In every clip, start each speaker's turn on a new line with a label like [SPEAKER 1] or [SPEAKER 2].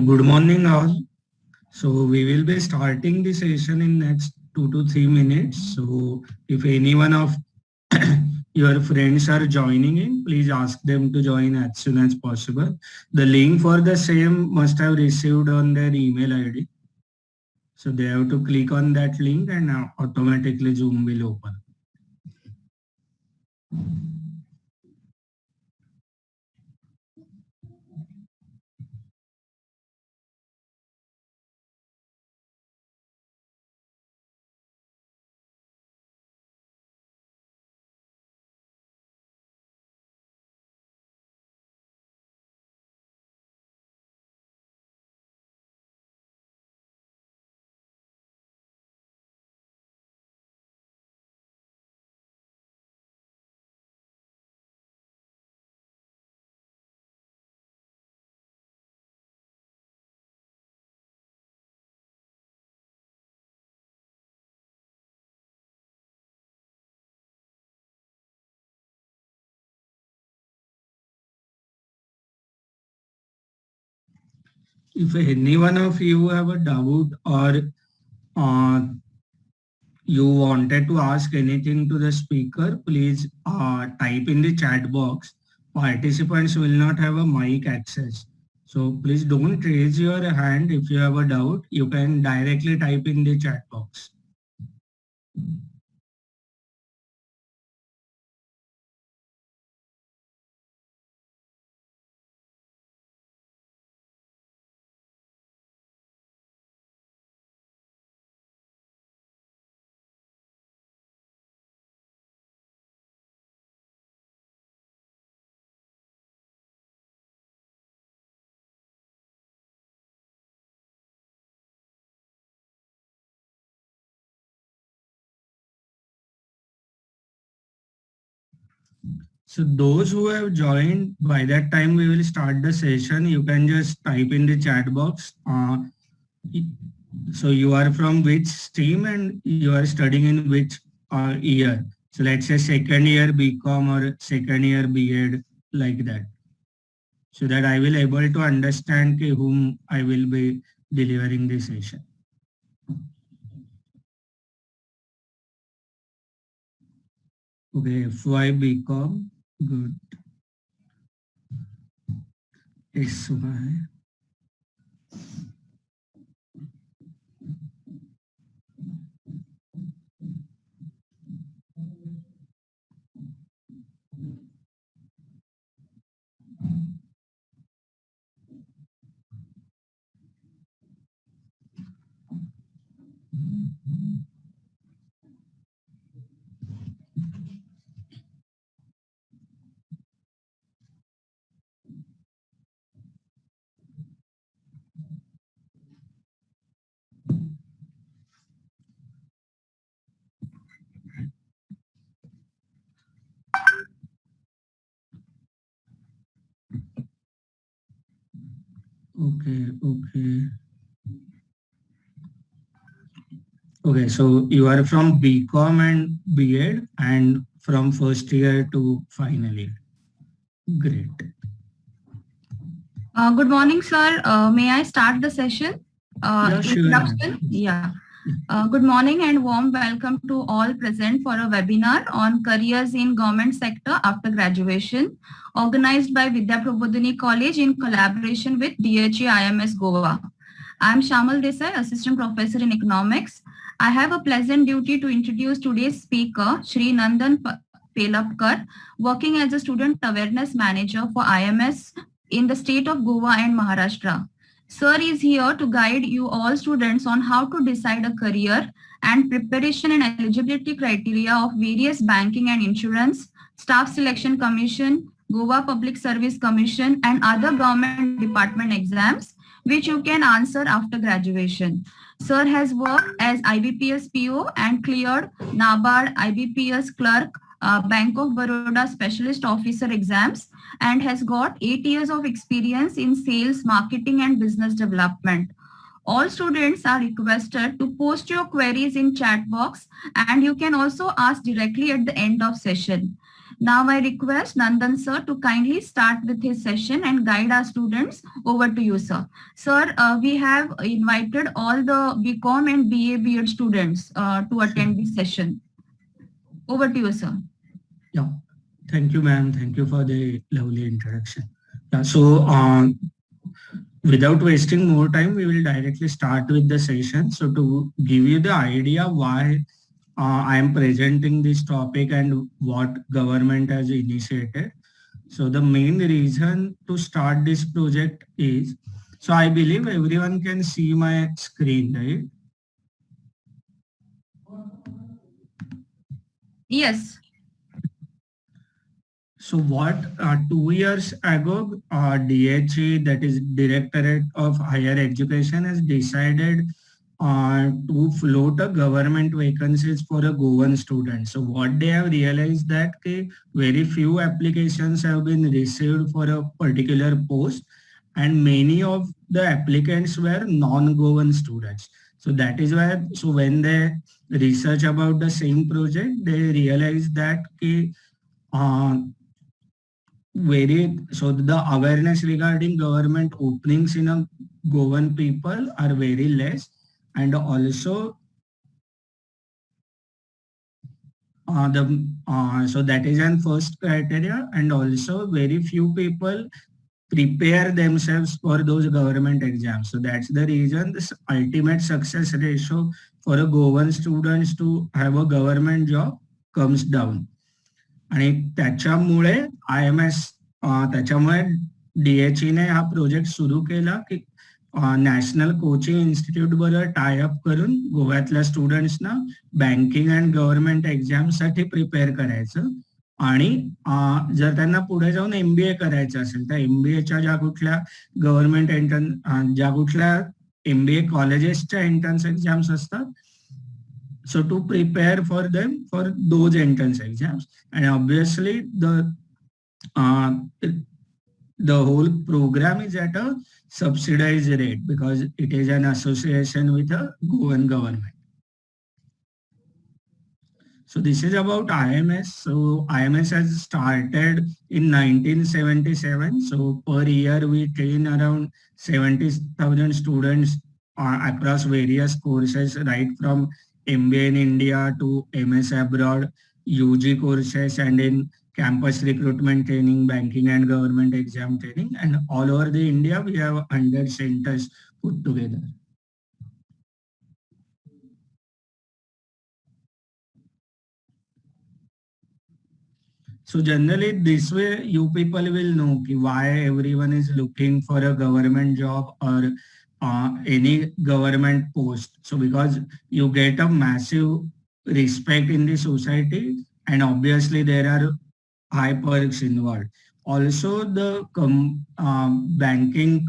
[SPEAKER 1] Good morning all. So we will be starting the session in next 2 to 3 minutes. So if any one of your friends are joining in, please ask them to join as soon as possible. The link for the same must have received on their email ID. So they have to click on that link and automatically Zoom will open. If any one of you have a doubt or uh, you wanted to ask anything to the speaker, please type in the chat box. Participants will not have a mic access. So please don't raise your hand if you have a doubt. You can directly type in the chat box. So those who have joined, by that time we will start the session. You can just type in the chat box. So you are from which stream and you are studying in which year. So let's say second year BCom or second year B.Ed, like that. So that I will able to understand whom I will be delivering the session. Okay, FY BCom, good. SY. Okay. Okay, so you are from BCom and B.Ed and from first year to final year. Great.
[SPEAKER 2] Good morning, sir. May I start the session?
[SPEAKER 1] Yeah, sure.
[SPEAKER 2] Introduction? Yeah. Good morning and warm welcome to all present for a webinar on careers in government sector after graduation, organized by Vidya Prabodhini College in collaboration with DHE IMS Goa. I am Shamal Desai, Assistant Professor in Economics. I have a pleasant duty to introduce today's speaker, Shri Nandan Pelapkar, working as a Student Awareness Manager for IMS in the state of Goa and Maharashtra. Sir is here to guide you all students on how to decide a career and preparation and eligibility criteria of various banking and insurance, staff selection commission, Goa Public Service Commission and other government department exams which you can answer after graduation. Sir has worked as IBPS PO and cleared NABARD IBPS clerk, Bank of Baroda specialist officer exams and has got 8 years of experience in sales, marketing and business development. All students are requested to post your queries in chat box and you can also ask directly at the end of session. Now I request Nandan sir to kindly start with his session and guide our students. Over to you, sir. Sir, we have invited all the BCom and BA BEd students to attend this session. Over to you, sir.
[SPEAKER 1] Yeah, thank you, ma'am. Thank you for the lovely introduction. Yeah, so without wasting more time, we will directly start with the session. So to give you the idea why I am presenting this topic and what government has initiated. So the main reason to start this project is, so I believe everyone can see my screen, right?
[SPEAKER 2] Yes.
[SPEAKER 1] So what 2 years ago, DHE, that is Directorate of Higher Education, has decided to float a government vacancies for a Goan student. So what they have realized that very few applications have been received for a particular post, and many of the applicants were non-Goan students. So that is why, so when they research about the same project, they realized that so the awareness regarding government openings in a Goan people are very less, and also so that is an first criteria, and also very few people prepare themselves for those government exams. So that's the reason this ultimate success ratio for a Goan students to have a government job comes down. आणि त्याच्यामुळे IMS त्याच्यामुळे DHEने हा project सुरू केला की national coaching institute बरोबर tie up करून गोव्यातल्या स्टुडंट्सना banking and government exam साठी प्रिपेअर करायचं. आणि जर त्यांना पुढे जाऊन MBA करायचं असेल तर MBAच्या ज्या कुठल्या गव्हर्नमेंट एंट्रन्स ज्या कुठल्या MBA कॉलेजेसच्या एंट्रन्स एक्झाम्स असतात, so to prepare for them for those entrance exams. And obviously the whole program is at a subsidized rate because it is an association with a Goan government. So this is about IMS. So IMS has started in 1977. So per year we train around 70,000 students across various courses, right from MBA in India to MS abroad, UG courses, and in campus recruitment training, banking and government exam training, and all over the India we have 100 centers put together. So generally this way you people will know why everyone is looking for a government job or any government post. So because you get a massive respect in the society, and obviously there are high perks involved. Also the banking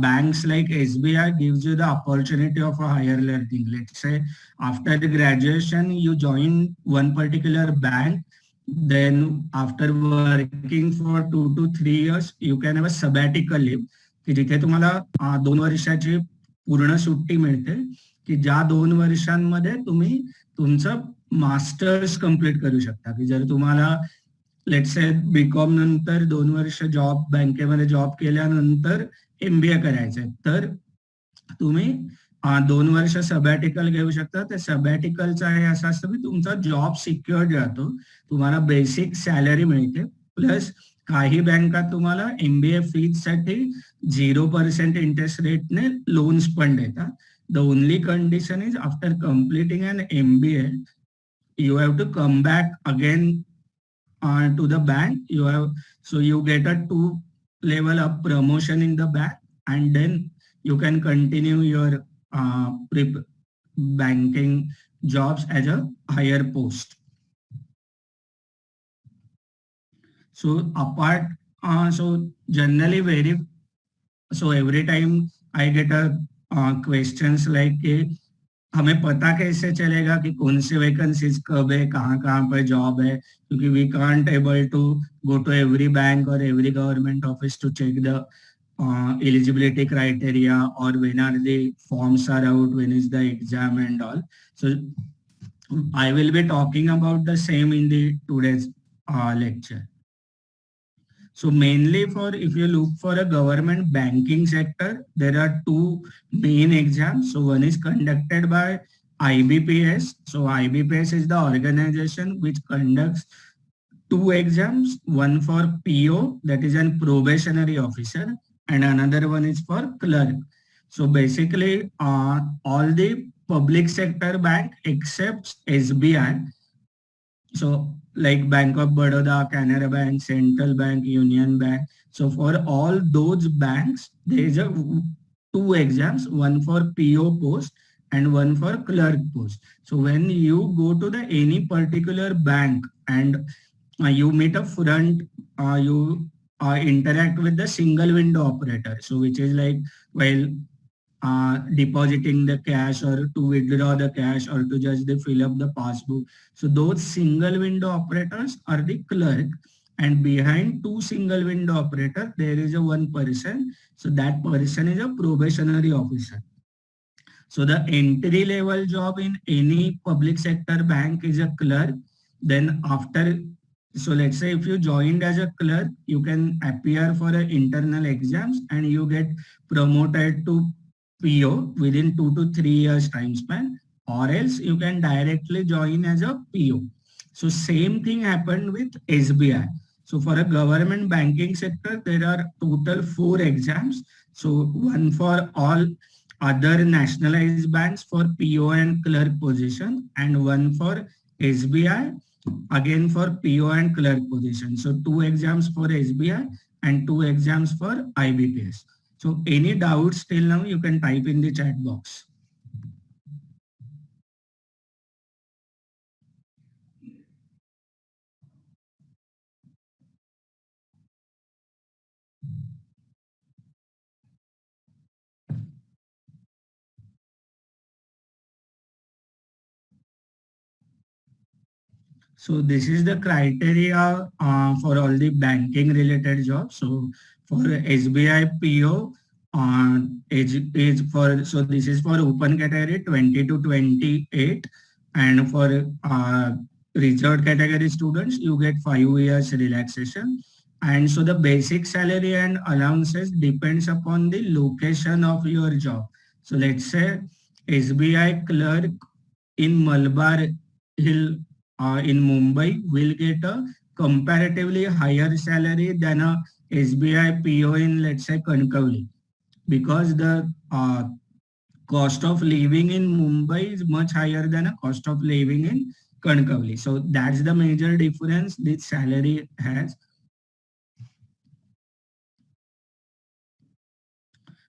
[SPEAKER 1] banks like SBI gives you the opportunity of a higher learning. Let's say after the graduation you join one particular bank, then after working for 2 to 3 years you can have a sabbatical leave की जिथे तुम्हाला 2 वर्षाची पूर्ण सुट्टी मिळते की ज्या 2 वर्षांमध्ये तुम्ही तुमचं मास्टर्स कंप्लीट करू शकता. की जर तुम्हाला लेट्स से बीकॉम नंतर 2 वर्ष जॉब बँकेमध्ये जॉब केल्यानंतर MBA करायचंय तर तुम्ही 2 वर्ष सबॅटिकल घेऊ शकता. त्या सबॅटिकलचा हे असं असतं की तुमचा जॉब सिक्युअर्ड राहतो, तुम्हाला बेसिक सॅलरी मिळते, प्लस काही बँका तुम्हाला MBA फीज साठी 0% इंटरेस्ट रेटने लोन्स पण देतात. The only condition is after completing an MBA you have to come back again to the bank. So you get a 2 level up promotion in the bank, and then you can continue your banking jobs as a higher post. So apart, so generally so every time I get a questions like हमें पता कैसे चलेगा कि कौन सी vacancies कब है, कहाँ पे जॉब है, क्योंकि we can't able to go to every bank or every government office to check the eligibility criteria or when are the forms are out, when is the exam and all. So I will be talking about the same in the today's lecture. So mainly for, if you look for a government banking sector, there are two main exams. So one is conducted by IBPS. So IBPS is the organization which conducts two exams, one for PO, that is an probationary officer, and another one is for clerk. So basically, all the public sector bank except SBI, so like Bank of Baroda, Canara Bank, Central Bank, Union Bank. So for all those banks, there is a two exams, one for PO post and one for clerk post. So when you go to the any particular bank and you meet a front, you interact with the single window operator. So which is like while depositing the cash or to withdraw the cash or to just fill up the passbook. So those single window operators are the clerk, and behind two single window operator, there is a one person. So that person is a probationary officer. So the entry level job in any public sector bank is a clerk. Then after, so let's say if you joined as a clerk, you can appear for internal exams and you get promoted to PO within 2 to 3 years time span, or else you can directly join as a PO. So same thing happened with SBI. So for a government banking sector, there are total 4 exams. So one for all other nationalized banks for PO and clerk position, and one for SBI again for PO and clerk position. So 2 exams for SBI and 2 exams for IBPS. So any doubts till now, you can type in the chat box. So this is the criteria for all the banking related jobs. So for SBI PO, age for, so this is for open category 20 to 28, and for reserved category students, you get 5 years relaxation. And so the basic salary and allowances depends upon the location of your job. So let's say SBI clerk in Malabar Hill in Mumbai will get a comparatively higher salary than a SBI PO in, let's say, Kankavli, because the cost of living in Mumbai is much higher than a cost of living in Kankavli. So that's the major difference this salary has.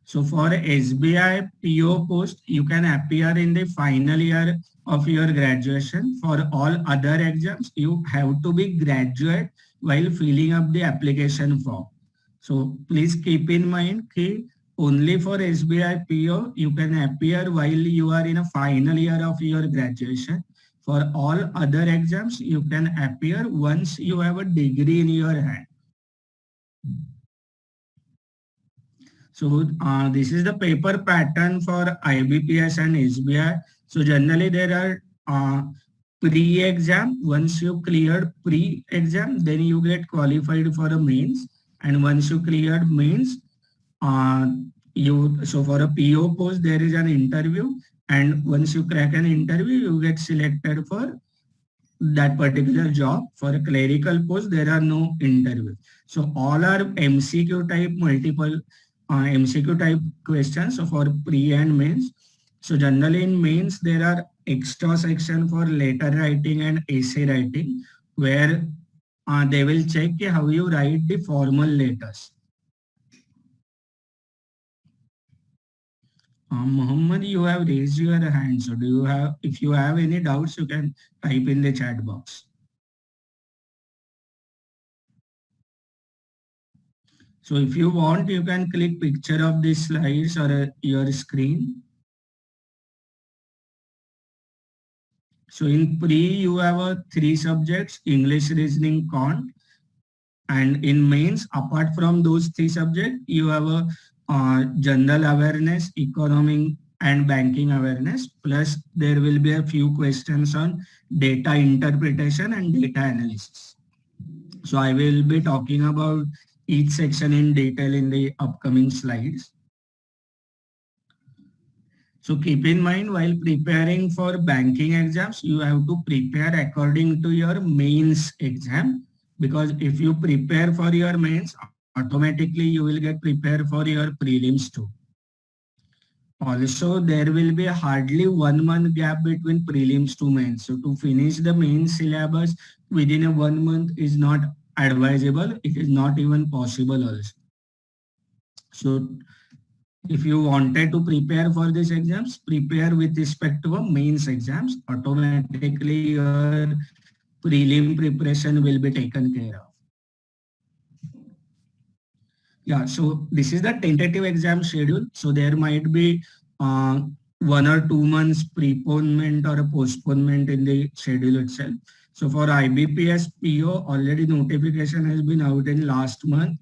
[SPEAKER 1] So for SBI PO post, you can appear in the final year of your graduation. For all other exams, you have to be graduate while filling up the application form. So please keep in mind that only for SBI PO, you can appear while you are in a final year of your graduation. For all other exams, you can appear once you have a degree in your hand. So this is the paper pattern for IBPS and SBI. So generally there are pre-exam. Once you cleared pre-exam, then you get qualified for a mains. And once you cleared mains, so for a PO post, there is an interview. And once you crack an interview, you get selected for that particular job. For a clerical post, there are no interviews. So all are MCQ type, multiple MCQ type questions. So for pre and mains. So generally in mains, there are extra section for letter writing and essay writing, where they will check how you write the formal letters. Mohammed, you have raised your hand. So do you have, if you have any doubts, you can type in the chat box. So if you want, you can click picture of the slides or your screen. So in pre, you have 3 subjects, English, reasoning, quant. And in mains, apart from those 3 subjects, you have a general awareness, economic and banking awareness. Plus there will be a few questions on data interpretation and data analysis. So I will be talking about each section in detail in the upcoming slides. So keep in mind, while preparing for banking exams, you have to prepare according to your mains exam, because if you prepare for your mains, automatically you will get prepared for your prelims too. Also, there will be hardly 1 month gap between prelims to mains. So to finish the main syllabus within a 1 month is not advisable. It is not even possible also. So if you wanted to prepare for these exams, prepare with respect to a mains exams. Automatically your prelim preparation will be taken care of. Yeah, so this is the tentative exam schedule. So there might be 1 or 2 months preponement or a postponement in the schedule itself. So for IBPS PO, already notification has been out in last month.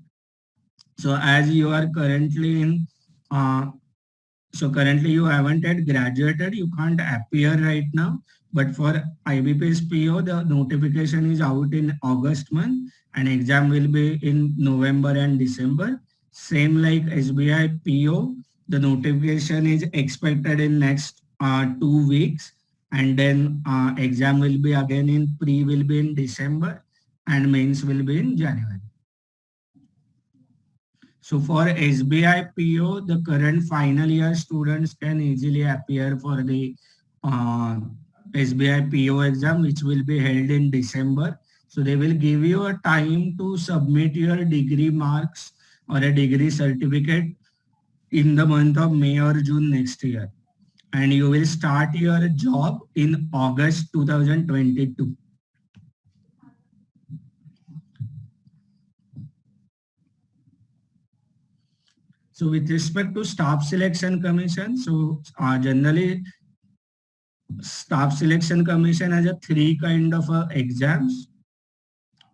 [SPEAKER 1] So as you are currently in, currently you haven't yet graduated, you can't appear right now. But for IBPS PO, the notification is out in August month and exam will be in November and December. Same like SBI PO, the notification is expected in next 2 weeks, and then exam will be again in pre will be in December and mains will be in January. So for SBI PO, the current final year students can easily appear for the SBI PO exam, which will be held in December. So they will give you a time to submit your degree marks or a degree certificate in the month of May or June next year. And you will start your job in August 2022. So with respect to Staff Selection Commission, so generally Staff Selection Commission has a 3 kind of exams,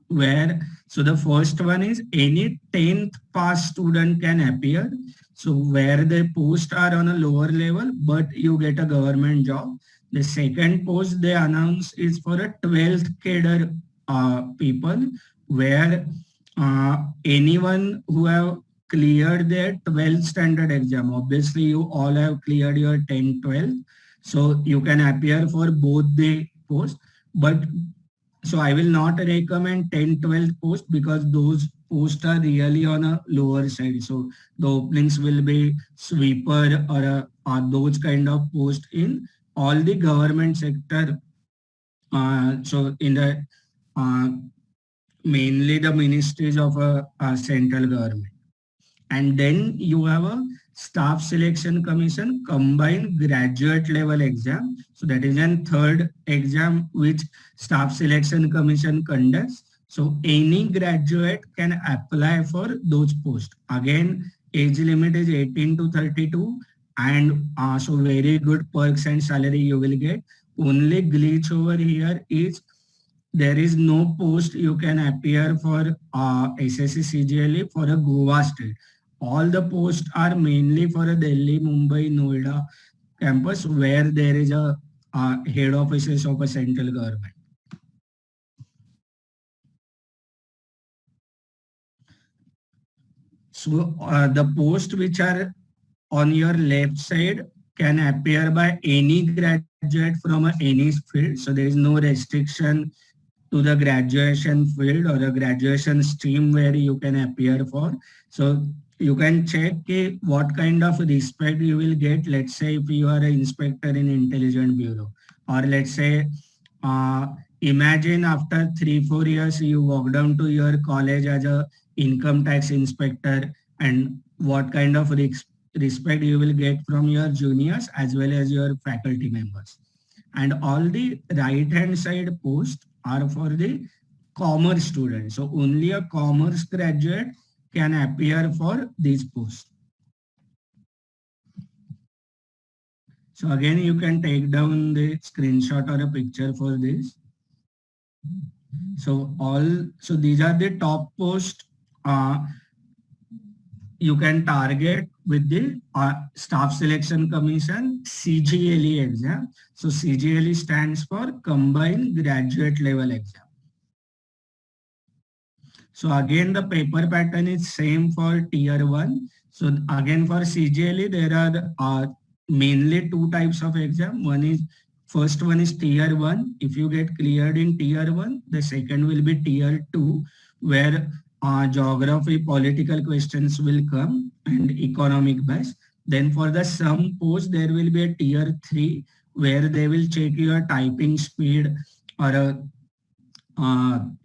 [SPEAKER 1] where, so the first one is any 10th pass student can appear. So where the posts are on a lower level, but you get a government job. The second post they announce is for a 12th cadre people, where anyone who have cleared their 12th standard exam. Obviously, you all have cleared your 10, 12. So you can appear for both the posts. But so I will not recommend 10, 12 posts because those posts are really on a lower side. So the openings will be sweeper or those kind of posts in all the government sector. So in the mainly the ministries of a central government. And then you have a Staff Selection Commission combined graduate level exam. So that is a third exam which Staff Selection Commission conducts. So any graduate can apply for those posts. Again, age limit is 18 to 32 and so very good perks and salary you will get. Only glitch over here is there is no post you can appear for SSC CGLE for a Goa state. All the posts are mainly for a Delhi, Mumbai, Noida campus where there is a head offices of a central government. So the posts which are on your left side can appear by any graduate from any field. So there is no restriction to the graduation field or a graduation stream where you can appear for. So you can check what kind of respect you will get. Let's say if you are an inspector in Intelligence Bureau, or let's say, imagine after 3-4 years, you walk down to your college as a income tax inspector, and what kind of respect you will get from your juniors as well as your faculty members. And all the right hand side posts are for the commerce students. So only a commerce graduate can appear for these posts. So again, you can take down the screenshot or a picture for this. So these are the top posts you can target with the Staff Selection Commission CGLE exam. So CGLE stands for Combined Graduate Level Exam. So again, the paper pattern is same for tier 1. So again, for CGLE, there are mainly two types of exam. First one is tier 1. If you get cleared in tier 1, the second will be tier 2, where geography, political questions will come and economic based. Then for the sum post, there will be a tier 3, where they will check your typing speed or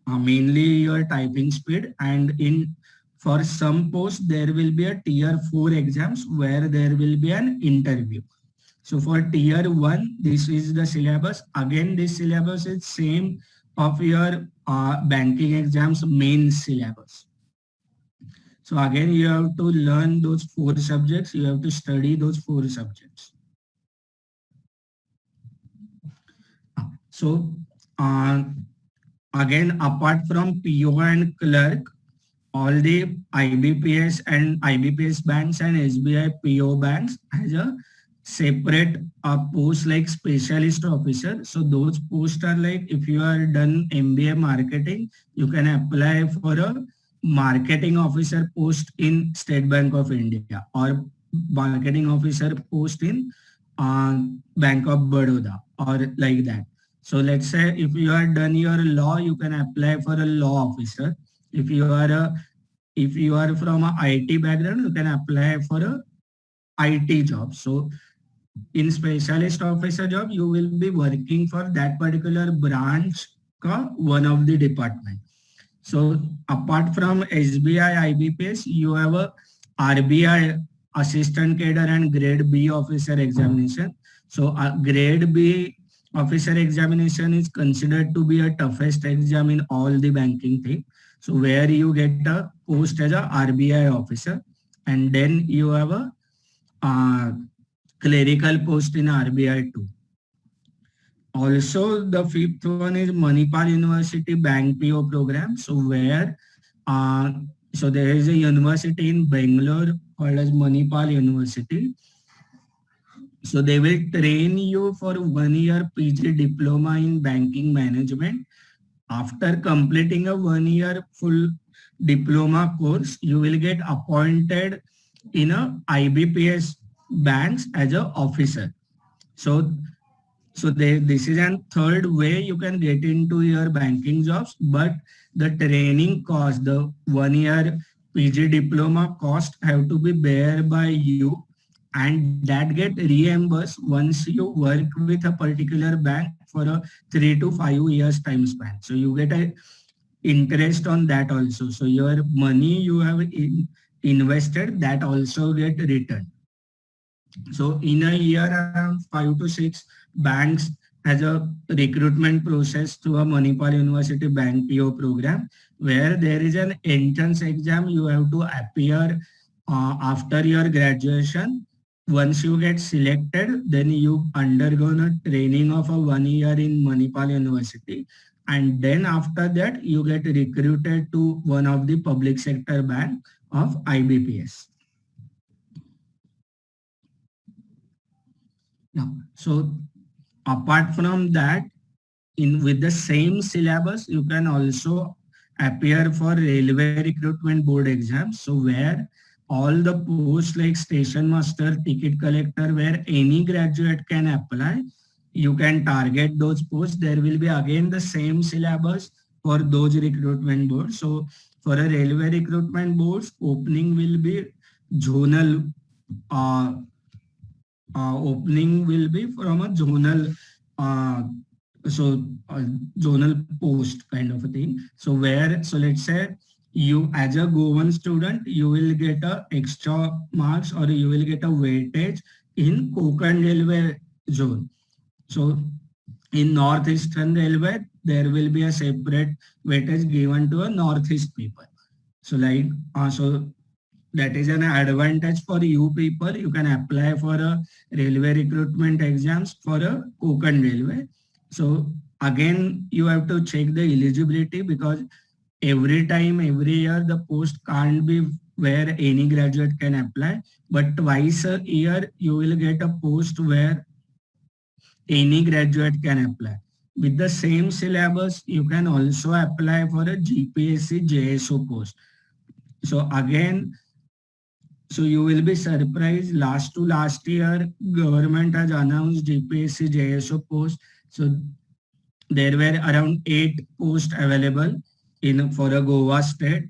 [SPEAKER 1] mainly your typing speed. And for some posts, there will be a tier 4 exams where there will be an interview. So for tier 1, this is the syllabus. Again, this syllabus is same of your banking exams main syllabus. So again, you have to learn those 4 subjects. You have to study those 4 subjects. So again, apart from PO and clerk, all the IBPS and IBPS banks and SBI PO banks has a separate post like specialist officer. So those posts are like, if you are done MBA marketing, you can apply for a marketing officer post in State Bank of India, or marketing officer post in Bank of Baroda, or like that. So let's say if you are done your law, you can apply for a law officer. If you are from a IT background, you can apply for a IT job. So in specialist officer job, you will be working for that particular branch ka one of the department. So apart from SBI IBPS, you have a RBI assistant cadre and grade B officer examination. So grade B officer examination is considered to be a toughest exam in all the banking thing. So where you get a post as a RBI officer, and then you have a clerical post in RBI too. Also, the 5th one is Manipal University Bank PO program. So where, so there is a university in Bangalore called as Manipal University. So they will train you for 1 year PG diploma in banking management. After completing a 1 year full diploma course, you will get appointed in a IBPS banks as an officer. So this is a third way you can get into your banking jobs, but the training cost, the 1 year PG diploma cost have to be bear by you, and that get reimbursed once you work with a particular bank for a 3 to 5 years time span. So you get a interest on that also. So your money you have invested, that also get returned. So in a year, around 5 to 6 banks has a recruitment process to a Manipal University Bank PO program, where there is an entrance exam you have to appear after your graduation. Once you get selected, then you undergo a training of a 1 year in Manipal University. And then after that, you get recruited to one of the public sector bank of IBPS. Now, so apart from that, with the same syllabus, you can also appear for railway recruitment board exams. So where all the posts like station master, ticket collector, where any graduate can apply, you can target those posts. There will be again the same syllabus for those recruitment boards. So for a railway recruitment boards, opening will be zonal. Opening will be from a zonal, zonal post kind of a thing. So let's say you as a Goan student, you will get a extra marks, or you will get a weightage in Konkan Railway zone. So in Northeastern Railway, there will be a separate weightage given to a Northeast people. So like, that is an advantage for you people. You can apply for a railway recruitment exams for a Konkan Railway. So again, you have to check the eligibility, because every year, the post can't be where any graduate can apply, but twice a year, you will get a post where any graduate can apply. with the same syllabus, you can also apply for a GPSC JSO post. So again, so you will be surprised, last to last year, government has announced GPSC JSO post. So there were around 8 posts available in for a Goa state.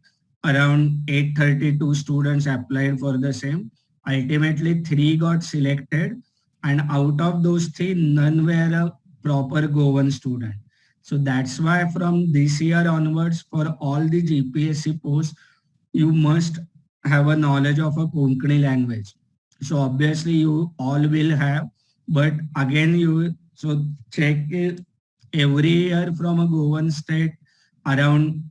[SPEAKER 1] Around 832 students applied for the same. Ultimately, 3 got selected, and out of those 3, none were a proper Goan student. So that's why from this year onwards, for all the GPSC posts, you must have a knowledge of a Konkani language. So obviously you all will have, but again you so check it every year from a Goan state, around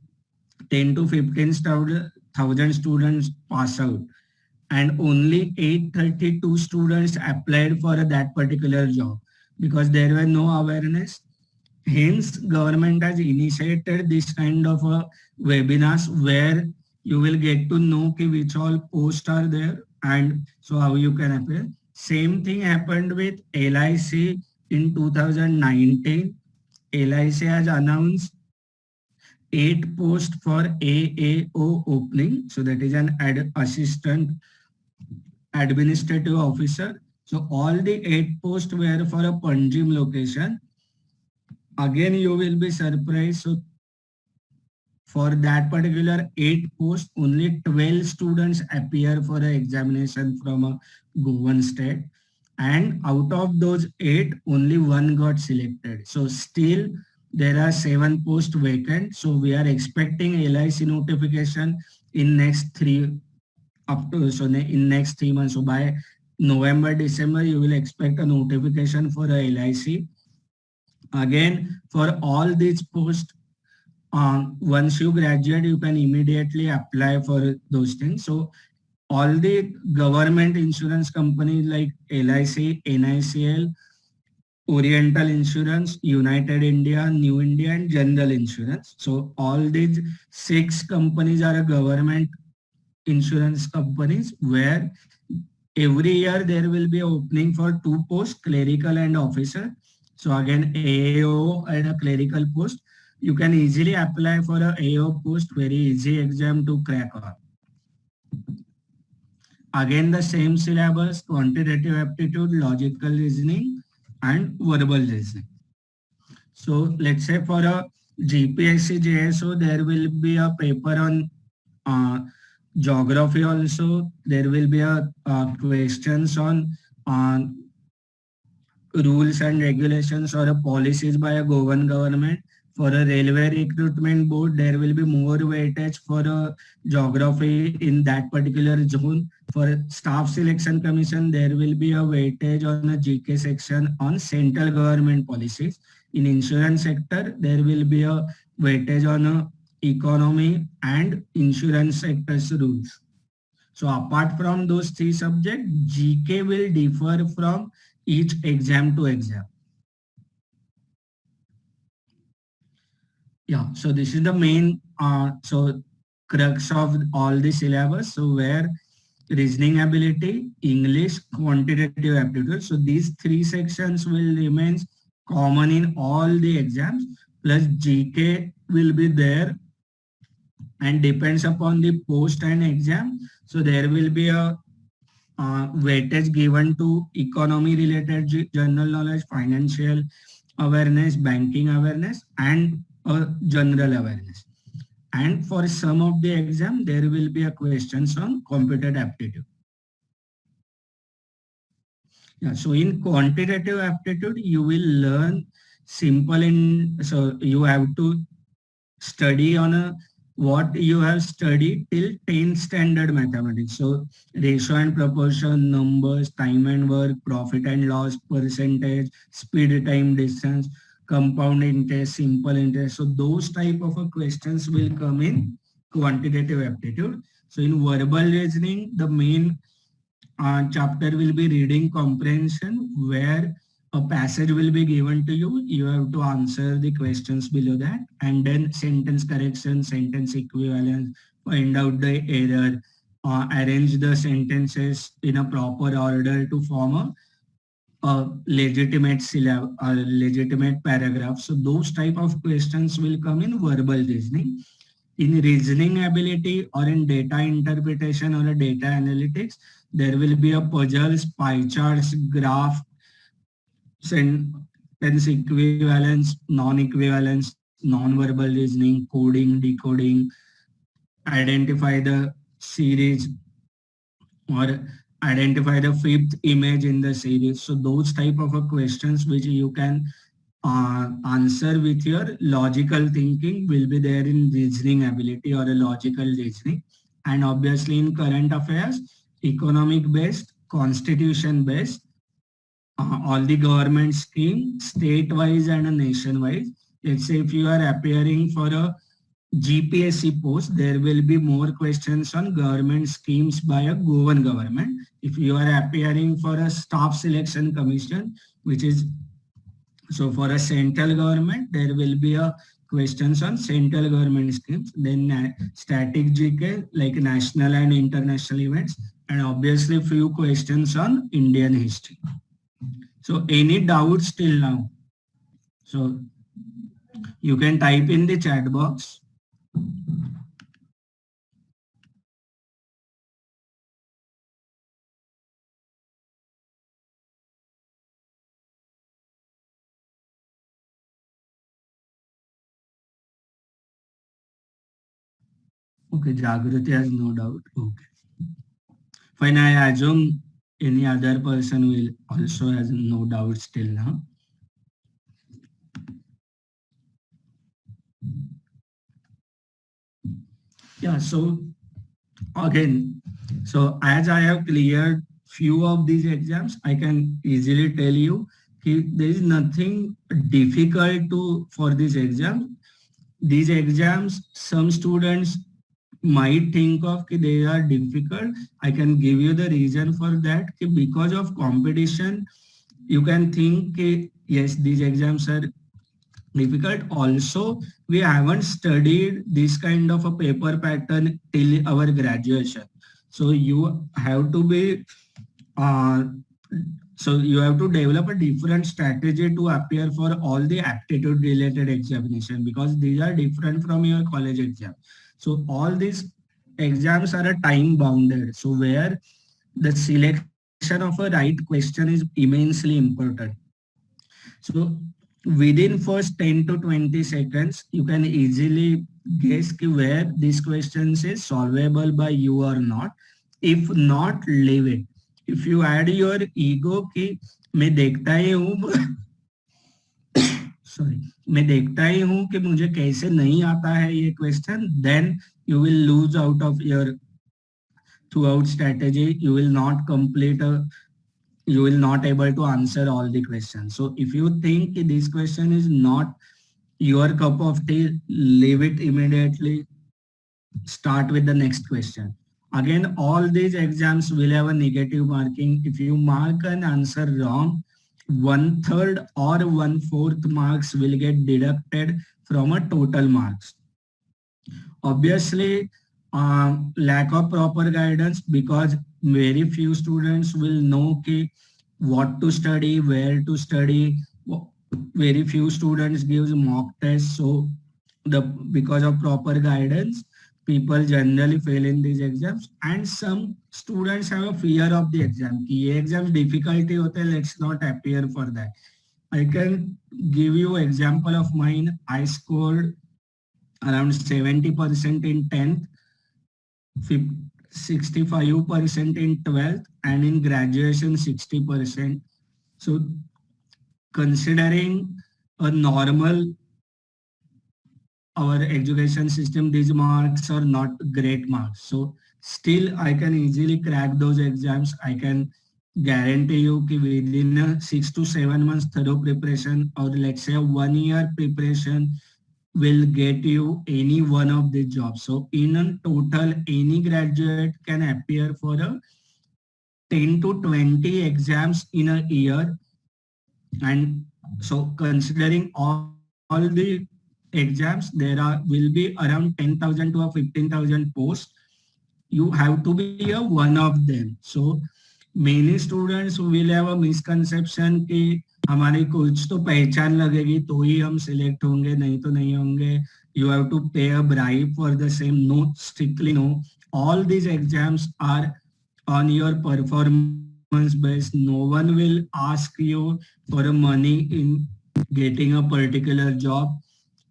[SPEAKER 1] 10 to 15,000 students pass out, and only 832 students applied for that particular job because there were no awareness. Hence, government has initiated this kind of a webinars where you will get to know which all posts are there and so how you can apply. Same thing happened with LIC in 2019. LIC has announced 8 posts for AAO opening. So that is an assistant administrative officer. So all the 8 posts were for a Panjim location. Again, you will be surprised. So for that particular 8 posts, only 12 students appear for an examination from a Goan state. And out of those 8, only 1 got selected. So still there are 7 posts vacant. So we are expecting LIC notification in next 3 in next 3 months. So by November, December, you will expect a notification for a LIC. Again, for all these posts, once you graduate, you can immediately apply for those things. So all the government insurance companies like LIC, NICL, Oriental Insurance, United India, New India, and General Insurance. So all these 6 companies are a government insurance companies where every year there will be an opening for 2 posts, clerical and officer. So again, AO and a clerical post. You can easily apply for a AO post, very easy exam to crack on. Again, the same syllabus, quantitative aptitude, logical reasoning, and verbal reasoning. So let's say for a GPSC JSO, there will be a paper on geography also. There will be a questions on rules and regulations or policies by a Goan government. For a railway recruitment board, there will be more weightage for a geography in that particular zone. For staff selection commission, there will be a weightage on a GK section on central government policies. In insurance sector, there will be a weightage on a economy and insurance sector's rules. So apart from those 3 subjects, GK will differ from each exam to exam. Yeah, so this is the main crux of all the syllabus. So where reasoning ability, English, quantitative aptitude. So these 3 sections will remain common in all the exams, plus GK will be there and depends upon the post and exam. So there will be a weightage given to economy related general knowledge, financial awareness, banking awareness, and general awareness. And for some of the exam, there will be a questions on computer aptitude. Yeah, so in quantitative aptitude, you will learn simple so you have to study on what you have studied till 10th standard mathematics. So ratio and proportion, numbers, time and work, profit and loss, percentage, speed, time, distance, compound interest, simple interest. So those type of questions will come in quantitative aptitude. So in verbal reasoning, the main chapter will be reading comprehension, where a passage will be given to you. You have to answer the questions below that, and then sentence correction, sentence equivalence, find out the error, arrange the sentences in a proper order to form a legitimate paragraph. So those type of questions will come in verbal reasoning. In reasoning ability or in data interpretation or a data analytics, there will be a puzzles, pie charts, graph, sentence equivalence, non-equivalence, non-verbal reasoning, coding, decoding, identify the series or identify the fifth image in the series. So those type of questions which you can answer with your logical thinking will be there in reasoning ability or a logical reasoning. And obviously in current affairs, economic based, constitution based, all the government scheme, state-wise and nation-wise. Let's say if you are appearing for a GPSC post, there will be more questions on government schemes by a Goan government. If you are appearing for a staff selection commission, which is so for a central government, there will be a questions on central government schemes. Then static GK like national and international events, and obviously few questions on Indian history. So any doubts till now? So you can type in the chat box. Okay, Jagruti has no doubt. Okay. Fine, I assume any other person will also has no doubts till now. Yeah, so again, so as I have cleared few of these exams, I can easily tell you there is nothing difficult for this exam. These exams, some students might think of they are difficult. I can give you the reason for that. Because of competition, you can think yes, these exams are difficult. Also, we haven't studied this kind of a paper pattern till our graduation. So you have to be so you have to develop a different strategy to appear for all the aptitude related examination, because these are different from your college exam. So all these exams are a time bounded. So where the selection of a right question is immensely important. So within first 10 to 20 seconds, you can easily guess where this question is solvable by you or not. If not, leave it. If you add your ego कि मैं देखता ही हूँ sorry, मैं देखता ही हूँ कि मुझे कैसे नहीं आता है ये question, then you will lose out of your throughout strategy. You will not complete you will not able to answer all the questions. So if you think this question is not your cup of tea, leave it immediately. Start with the next question. Again, all these exams will have a negative marking. If you mark an answer wrong, 1/3 or 1/4 marks will get deducted from a total marks. Obviously, lack of proper guidance, because very few students will know what to study, where to study. Very few students gives mock tests. So because of proper guidance, people generally fail in these exams, and some students have a fear of the exam. Ki exams difficulty hote, let's not appear for that. I can give you example of mine. I scored around 70% in 10th, 65% in 12th, and in graduation 60%. So considering a normal our education system, these marks are not great marks. So still I can easily crack those exams. I can guarantee you that within 6 to 7 months thorough preparation, or let's say 1 year preparation, will get you any one of the jobs. So in a total, any graduate can appear for a 10 to 20 exams in a year. And so considering all the exams, there will be around 10,000 to 15,000 posts. You have to be one of them. So many students will have a misconception कि हमारी कुछ तो पहचान लगेगी तो ही हम select होंगे, नहीं तो नहीं होंगे. You have to pay a bribe for the same. No, strictly no. All these exams are on your performance based. No one will ask you for money in getting a particular job.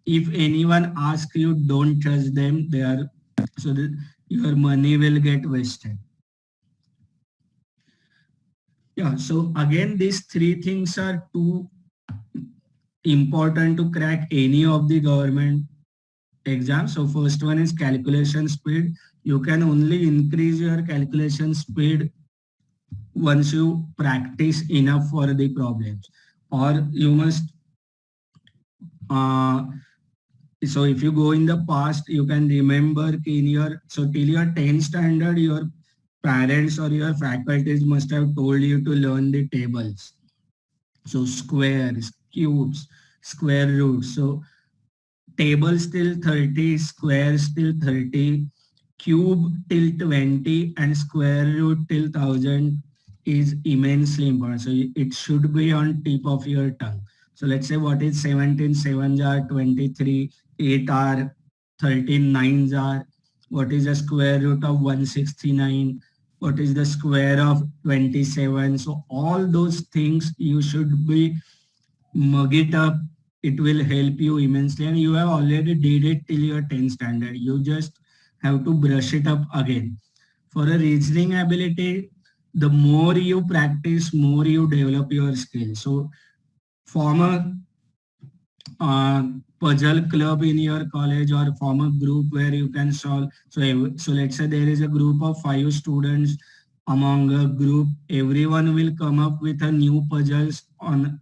[SPEAKER 1] If anyone asks you, don't trust them. They are so that your money will get wasted. Yeah, so again, these three things are too important to crack any of the government exams. So first one is calculation speed. You can only increase your calculation speed once you practice enough for the problems, or you must so if you go in the past, you can remember in your, so till your 10th standard, your parents or your faculties must have told you to learn the tables. So squares, cubes, square roots. So tables till 30, squares till 30, cube till 20, and square root till 1000 is immensely important. So it should be on tip of your tongue. So let's say what is 17 sevens are 23, 8 are 13, 9s are, what is the square root of 169, what is the square of 27. So all those things you should be mug it up. It will help you immensely, and you have already did it till your 10th standard. You just have to brush it up again. For a reasoning ability, the more you practice, more you develop your skill. So form a puzzle club in your college, or form a group where you can solve. So let's say there is a group of 5 students. Among a group, everyone will come up with a new puzzles on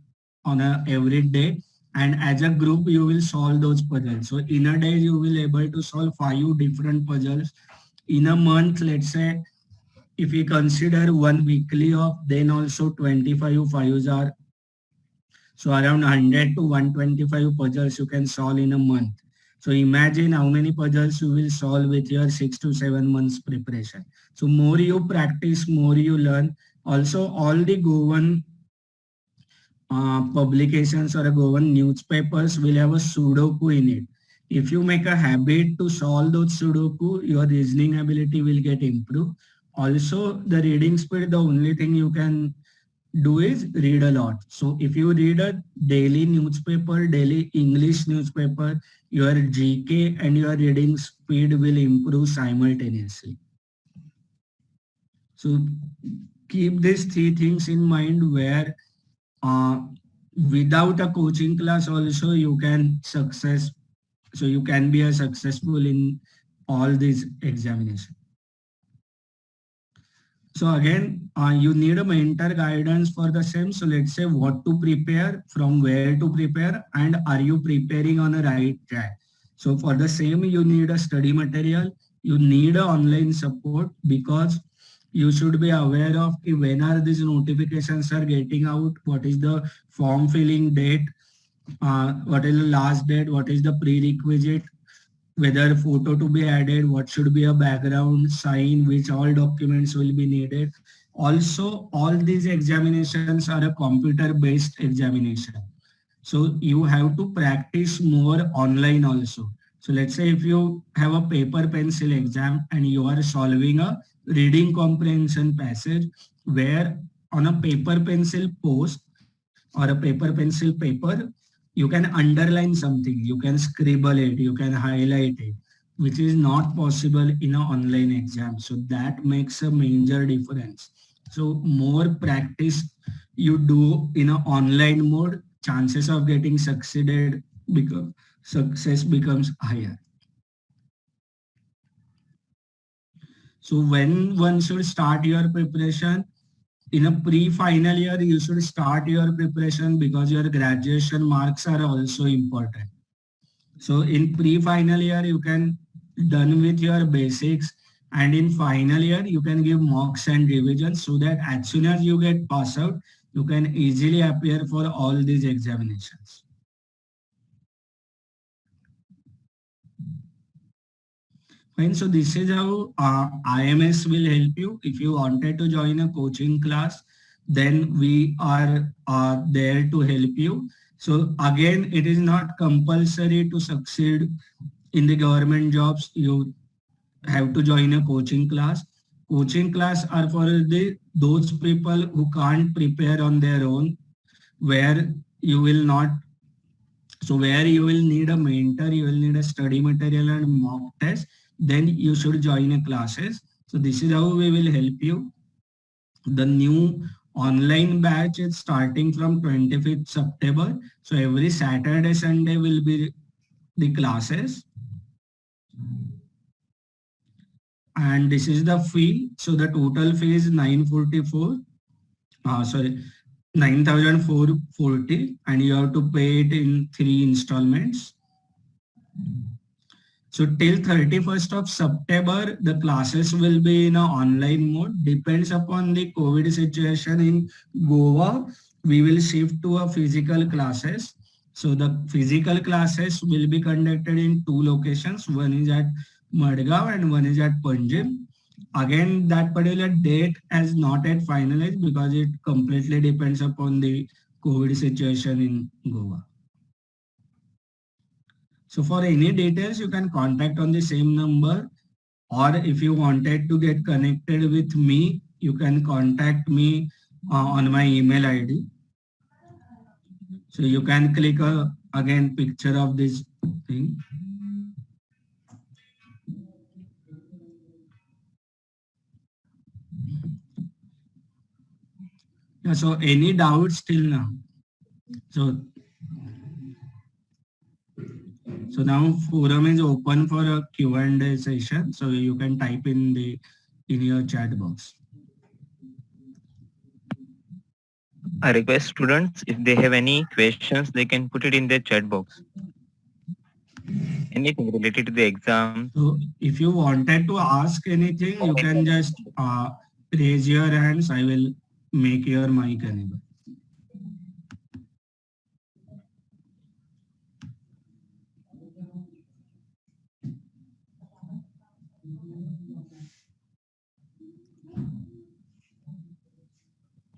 [SPEAKER 1] a every day, and as a group you will solve those puzzles. So in a day you will able to solve 5 different puzzles. In a month, let's say if we consider one weekly off, then also 25 fives are, so around 100 to 125 puzzles you can solve in a month. So imagine how many puzzles you will solve with your 6 to 7 months preparation. So more you practice, more you learn. Also, all the Goan publications or a Goan newspapers will have a Sudoku in it. If you make a habit to solve those Sudoku, your reasoning ability will get improved. Also, the reading speed, the only thing you can do is read a lot. So if you read a daily newspaper, daily English newspaper, your GK and your reading speed will improve simultaneously. So keep these 3 things in mind, where without a coaching class also you can success. So you can be a successful in all these examinations. So again, you need a mentor guidance for the same. So let's say what to prepare, from where to prepare, and are you preparing on a right track? So for the same, you need a study material, you need a online support, because you should be aware of when are these notifications are getting out, what is the form filling date, what is the last date, what is the prerequisite, whether photo to be added, what should be a background, sign, which all documents will be needed. Also, all these examinations are a computer-based examination. So you have to practice more online also. So let's say if you have a paper pencil exam and you are solving a reading comprehension passage, where on a paper pencil post or a paper pencil paper, you can underline something, you can scribble it, you can highlight it, which is not possible in an online exam. So that makes a major difference. So more practice you do in an online mode, chances of getting succeeded because success becomes higher. So when one should start your preparation? In a pre-final year, you should start your preparation, because your graduation marks are also important. So in pre-final year, you can done with your basics, and in final year, you can give mocks and revisions, so that as soon as you get pass out, you can easily appear for all these examinations. Fine. So this is how IMS will help you. If you wanted to join a coaching class, then we are there to help you. So again, it is not compulsory to succeed in the government jobs. You have to join a coaching class. Coaching class are for those people who can't prepare on their own, where you will not, so where you will need a mentor, you will need a study material and mock test, then you should join a classes. So this is how we will help you. The new online batch is starting from 25th September. So every Saturday, Sunday will be the classes. And this is the fee. So the total fee is 9,440, and you have to pay it in 3 installments. So till 31st of September, the classes will be in an online mode. Depends upon the COVID situation in Goa, we will shift to a physical classes. So the physical classes will be conducted in 2 locations. One is at Madgaon and one is at Panjim. Again, that particular date has not yet finalized because it completely depends upon the COVID situation in Goa. So for any details, you can contact on the same number, or if you wanted to get connected with me, you can contact me on my email ID. So you can click again picture of this thing. Yeah, so any doubts till now? So now forum is open for a Q&A session. So you can type in your chat box.
[SPEAKER 3] I request students, if they have any questions, they can put it in their chat box. Anything related to the exam.
[SPEAKER 1] So if you wanted to ask anything, you can just raise your hands. I will make your mic enable.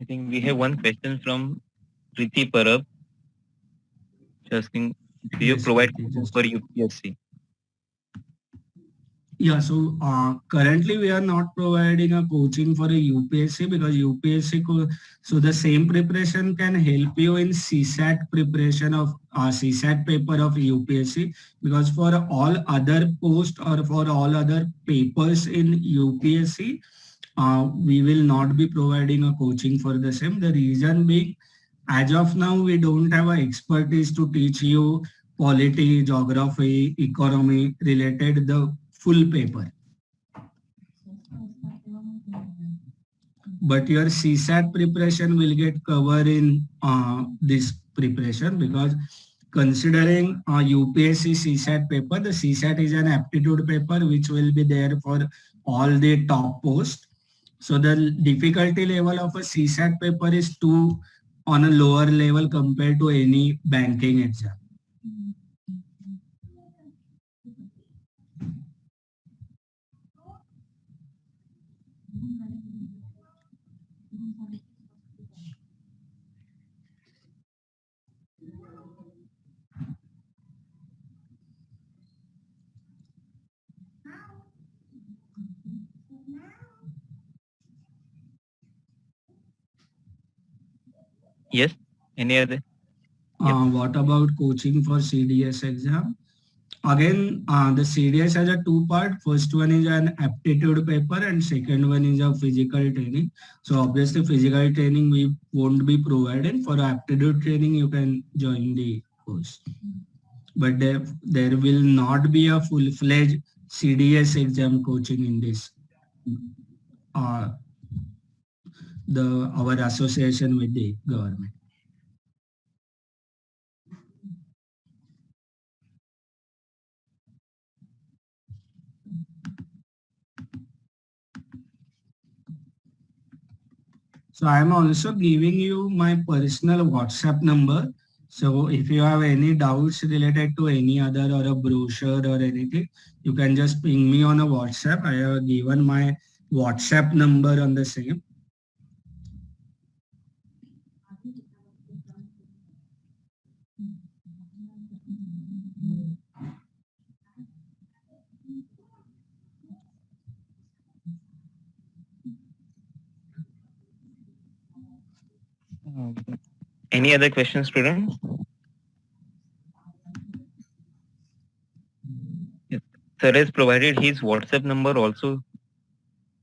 [SPEAKER 3] I think we have one question from Priti Parab. Asking, do you provide for UPSC?
[SPEAKER 1] Yeah, so currently we are not providing a coaching for a UPSC because UPSC, so the same preparation can help you in CSAT preparation of CSAT paper of UPSC, because for all other posts or for all other papers in UPSC, we will not be providing a coaching for the same. The reason being, as of now, we don't have a expertise to teach you polity, geography, economy related the full paper. But your CSAT preparation will get covered in this preparation, because considering UPSC CSAT paper, the CSAT is an aptitude paper which will be there for all the top posts. So the difficulty level of a CSAT paper is on a lower level compared to any banking exam.
[SPEAKER 3] Yes, any other?
[SPEAKER 1] What about coaching for CDS exam? Again, the CDS has a 2-part. First one is an aptitude paper and second one is a physical training. So obviously physical training we won't be provided. For aptitude training, you can join the course. But there will not be a full-fledged CDS exam coaching in this. Our association with the government. So I am also giving you my personal WhatsApp number. So if you have any doubts related to any other or a brochure or anything, you can just ping me on a WhatsApp. I have given my WhatsApp number on the same.
[SPEAKER 3] Any other questions, students? Yes. Sir has provided his WhatsApp number also.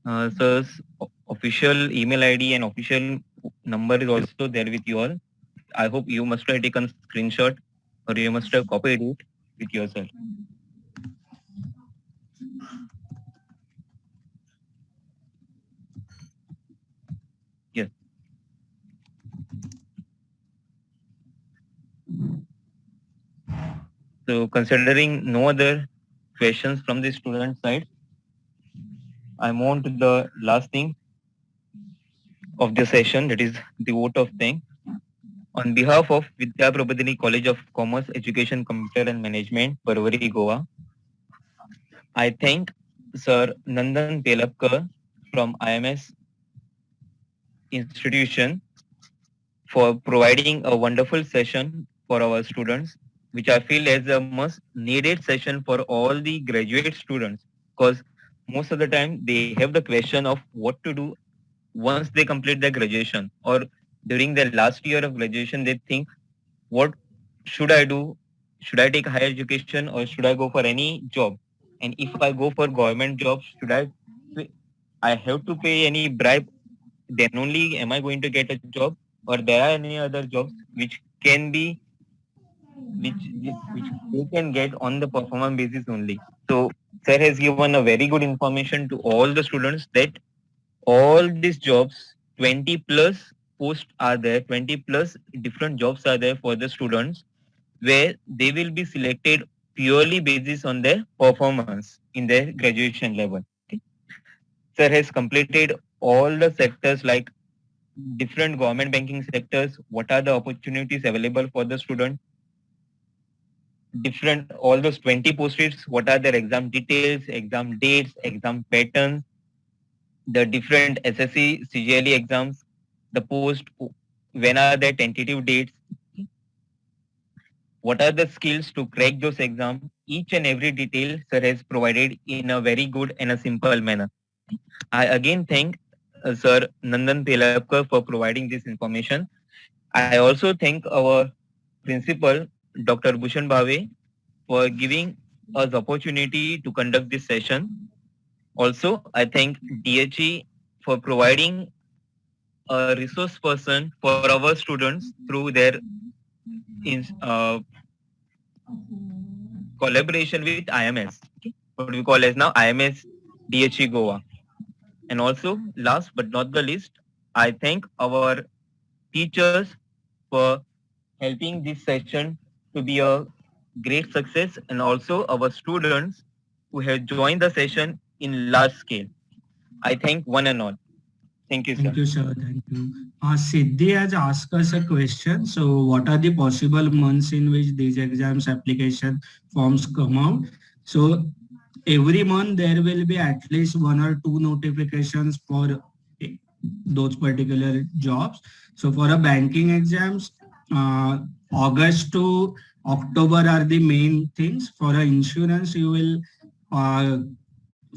[SPEAKER 3] Sir's official email ID and official number is also there with you all. I hope you must have taken screenshot or you must have copied it with yourself. Yes. So considering no other questions from the student side, I move on to the last thing of the session, that is the vote of thanks. On behalf of Vidya Prabodhini College of Commerce, Education, Computer and Management, Parvari, Goa, I thank Sir Nandan Pelapkar from IMS institution for providing a wonderful session for our students, which I feel is a most needed session for all the graduate students, because most of the time they have the question of what to do once they complete their graduation, or during their last year of graduation they think, what should I do? Should I take higher education or should I go for any job? And if I go for government jobs, I have to pay any bribe? Then only am I going to get a job, or there are any other jobs which can be which they can get on the performance basis only. So sir has given a very good information to all the students that all these jobs, 20 plus posts are there, 20 plus different jobs are there for the students, where they will be selected purely basis on their performance in their graduation level. Okay. Sir has completed all the sectors like different government banking sectors, what are the opportunities available for the student, different all those 20 posts, what are their exam details, exam dates, exam patterns, the different SSC, CGLE exams, the post, when are their tentative dates, what are the skills to crack those exams, each and every detail sir has provided in a very good and a simple manner. I again thank Sir Nandan Pelapkar for providing this information. I also thank our principal, Dr. Bhushan Bhave, for giving us opportunity to conduct this session. Also, I thank DHE for providing a resource person for our students through their collaboration with IMS, okay, what we call as now IMS DHE Goa. And also, last but not the least, I thank our teachers for helping this session to be a great success, and also our students who have joined the session in large scale. I thank one and all. Thank you, sir.
[SPEAKER 1] Thank you, sir. Thank you. Siddhi has asked us a question. So what are the possible months in which these exams application forms come out? So every month there will be at least 1 or 2 notifications for those particular jobs. So for a banking exams, August to October are the main things. For a insurance, you will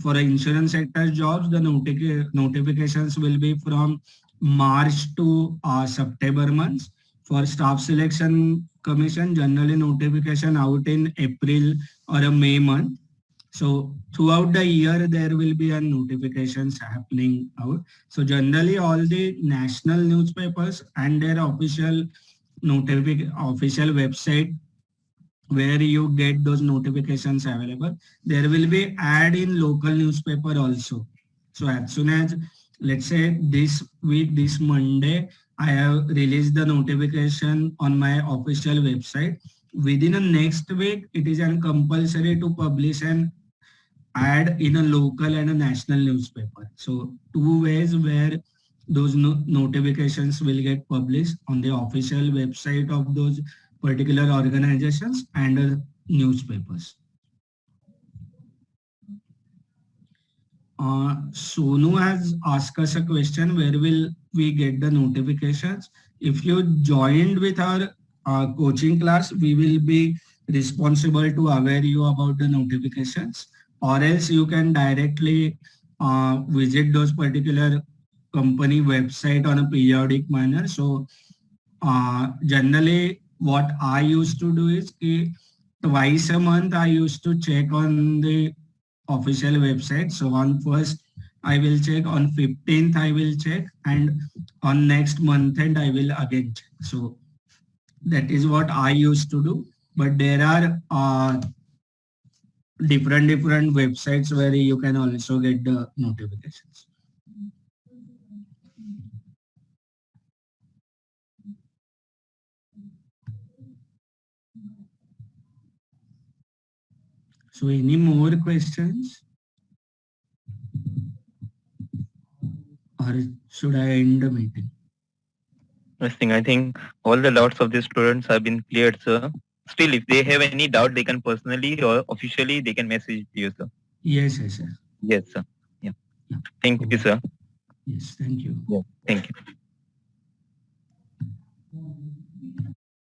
[SPEAKER 1] for insurance sector jobs, the notifications will be from March to September months. For staff selection commission, generally notification out in April or a May month. So throughout the year, there will be a notifications happening out. So generally all the national newspapers and their official website where you get those notifications available, there will be ad in local newspaper also. So as soon as, let's say this week, this Monday, I have released the notification on my official website. Within the next week, it is compulsory to publish an ad in a local and a national newspaper. So 2 ways where those notifications will get published on the official website of those particular organizations and newspapers. Sonu has asked us a question, where will we get the notifications? If you joined with our coaching class, we will be responsible to aware you about the notifications, or else you can directly visit those particular company website on a periodic manner. So generally what I used to do is twice a month I used to check on the official website. So on first I will check, on 15th I will check, and on next month end I will again check. So that is what I used to do. But there are different websites where you can also get the notifications. So any more questions? Or should I end the meeting?
[SPEAKER 3] I think all the doubts of the students have been cleared, sir. Still, if they have any doubt, they can personally or officially, they can message you, sir.
[SPEAKER 1] Yes, sir.
[SPEAKER 3] Yes, sir. Yeah.
[SPEAKER 1] Yeah.
[SPEAKER 3] Thank you, sir.
[SPEAKER 1] Yes, thank you.
[SPEAKER 3] Yeah. Thank you.